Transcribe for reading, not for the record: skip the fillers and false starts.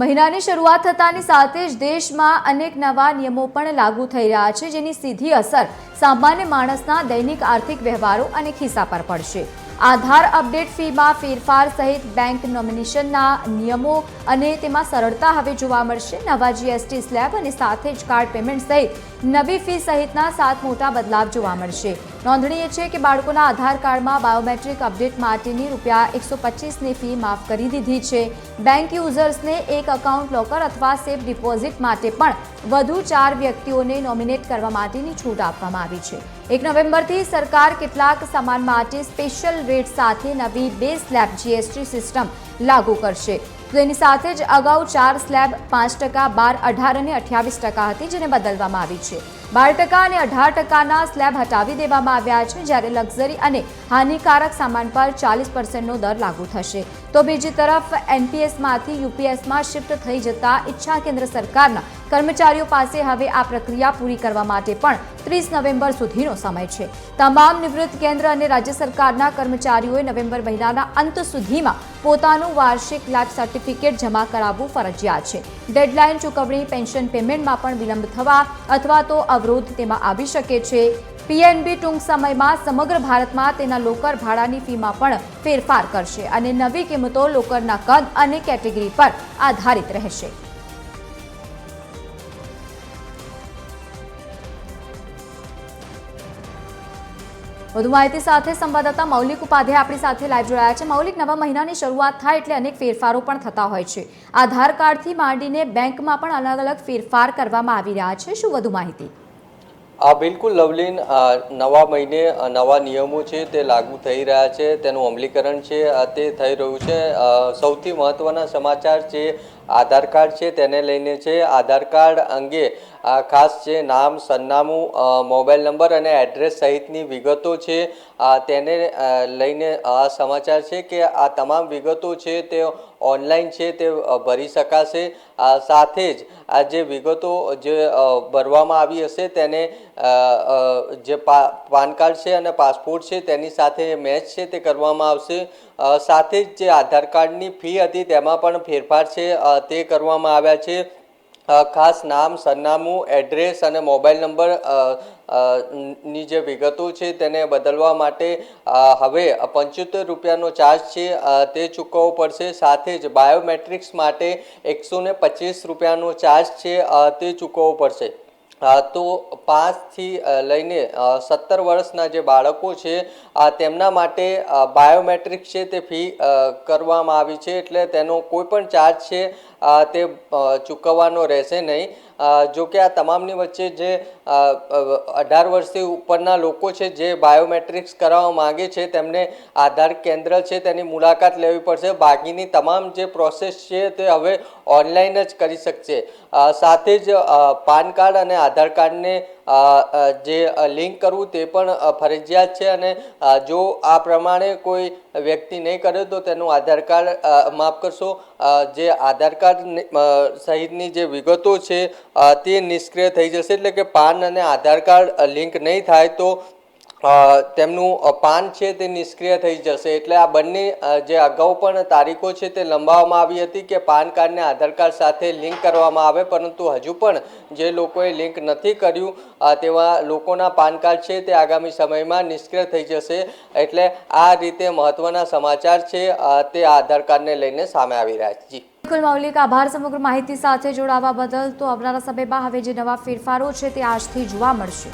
મહિનાની શરૂઆત થતાની સાથે જ દેશમાં અનેક નવા નિયમો પણ લાગુ થઈ રહ્યા છે, જેની સીધી અસર સામાન્ય માણસના દૈનિક આર્થિક વ્યવહારો અને ખિસ્સા પર પડશે। આધાર અપડેટ ફીમાં ફેરફાર સહિત બેંક નોમિનેશનના નિયમો અને તેમાં સરળતા હવે જોવા મળશે। નવા જીએસટી સ્લેબ અને સાથે જ કાર્ડ પેમેન્ટ સહિત નવી ફી સહિતના 7 મોટા બદલાવ જોવા મળશે। નોંધનીય છે કે બાળકોના આધાર કાર્ડમાં બાયોમેટ્રિક અપડેટ માટેની ₹125ની ફી માફ કરી દીધી છે। બેંક યુઝર્સને એક એકાઉન્ટ લોકર અથવા સેફ ડિપોઝિટ માટે પણ વધુ 4 વ્યક્તિઓને નોમિનેટ કરવા માટેની છૂટ આપવામાં આવી છે। 1 નવેમ્બરથી સરકાર કેટલાક સામાન માટે સ્પેશિયલ રેટ સાથે નવી 2 સ્લેબ જીએસટી સિસ્ટમ લાગુ કરશે। તેની સાથે જ અગાઉ 4 સ્લેબ 5%, 12%, 18% અને 28% હતી, જેને બદલવામાં આવી છે। 12% અને 18%ના સ્લેબ હટાવી દેવામાં આવ્યા છે, જ્યારે લક્ઝરી અને હાનિકારક સામાન પર 40%નો દર લાગુ થશે। તો બીજી તરફ એનપીએસમાંથી યુપીએસમાં શિફ્ટ થઈ જતા ઈચ્છા કેન્દ્ર સરકારના કર્મચારીઓ પાસે હવે આ પ્રક્રિયા પૂરી કરવા માટે પણ 30 નવેમ્બર સુધીનો સમય છે। તમામ નિવૃત્ત કેન્દ્ર અને રાજ્ય સરકારના કર્મચારીઓએ નવેમ્બર મહિનાના અંત સુધીમાં પોતાનું વાર્ષિક લાઈફ સર્ટિફિકેટ જમા કરાવવું ફરજિયાત છે। ડેડલાઇન ચૂકવણી પેન્શન પેમેન્ટમાં પણ વિલંબ થવા અથવા તો અવરોધ તેમાં આવી શકે છે। પીએનબી ટૂંક સમયમાં સમગ્ર ભારતમાં તેના લોકર ભાડાની ફીમાં પણ ફેરફાર કરશે અને નવી કિંમતો લોકરના કદ અને કેટેગરી પર આધારિત રહેશે। વધુ માહિતી સાથે સંવાદદાતા મૌલિક ઉપાધ્યાય આપણી સાથે લાઈવ જોડાયા છે। મૌલિક, નવા મહિનાની શરૂઆત થાય એટલે અનેક ફેરફારો પણ થતા હોય છે। આધાર કાર્ડથી માંડીને બેંકમાં પણ અલગ અલગ ફેરફાર કરવામાં આવી રહ્યા છે। શું વધુ માહિતી? બિલકુલ લવલીન, નવા મહિને નવા નિયમો છે તે લાગુ થઈ રહ્યા છે, તેનું અમલીકરણ છે તે થઈ રહ્યું છે। સૌથી મહત્વના સમાચાર છે આધાર કાર્ડ છે તેને લઈને છે। આધાર કાર્ડ અંગે ખાસ છે નામ, સરનામું, મોબાઈલ નંબર અને એડ્રેસ સહિતની વિગતો છે તેને લઈને આ સમાચાર છે કે આ તમામ વિગતો છે તે ઓનલાઈન છે તે ભરી શકાશે। સાથે જ આ જે વિગતો જે ભરવામાં આવી હશે તેને જે પાન કાર્ડ છે અને પાસપોર્ટ છે તેની સાથે મેચ છે તે કરવામાં આવશે। સાથે જ જે આધાર કાર્ડની ફી હતી તેમાં પણ ફેરફાર છે તે કરવામાં આવ્યા છે। ખાસ નામ, સરનામું, એડ્રેસ અને મોબાઈલ નંબર ની જે વિગતો છે તેને બદલવા માટે હવે ₹75નો ચાર્જ છે તે ચૂકવવો પડશે। સાથે જ બાયોમેટ્રિક્સ માટે ₹125નો ચાર્જ છે તે ચૂકવવો પડશે। તો 5 થી લઈને 17 વર્ષના જે બાળકો છે તેમના માટે બાયોમેટ્રિક છે તે ફી કરવામાં આવી છે, એટલે તેનો કોઈ પણ ચાર્જ છે તે ચૂકવવાનો રહેશે નહીં। જો કે આ તમામની વચ્ચે જે 18 વર્ષથી ઉપરના લોકો છે જે બાયોમેટ્રિક્સ કરાવવા માંગે છે તેમને આધાર કેન્દ્ર છે તેની મુલાકાત લેવી પડશે। બાકીની તમામ જે પ્રોસેસ છે તે હવે ઓનલાઈન જ કરી શકશે। સાથે જ પાન કાર્ડ અને આધાર કાર્ડને જે લિંક કરવું તે પણ ફરજિયાત છે અને જો આ પ્રમાણે કોઈ વ્યક્તિ નહીં કરે તો તેનું આધાર કાર્ડ માફ કરશો જે આધાર કાર્ડ સહિતની જે વિગતો છે તે નિષ્ક્રિય થઈ જશે। એટલે કે પાન અને આધાર કાર્ડ લિંક નહીં થાય તો તેમનું પાન છે તે નિષ્ક્રિય થઈ જશે। એટલે આ બંને જે અગાઉ પણ તારીખો છે તે લંબાવવામાં આવી હતી કે પાન કાર્ડને આધાર કાર્ડ સાથે લિંક કરવામાં આવે, પરંતુ હજુ પણ જે લોકોએ લિંક નથી કર્યું તેવા લોકોના પાન કાર્ડ છે તે આગામી સમયમાં નિષ્ક્રિય થઈ જશે। એટલે આ રીતે મહત્વના સમાચાર છે તે આધાર કાર્ડને લઈને સામે આવી રહ્યા છે। જી બિલકુલ મૌલિક, આભાર સમગ્ર માહિતી સાથે જોડાવા બદલ। તો આવનારા સમયમાં હવે જે નવા ફેરફારો છે તે આજથી જોવા મળશે।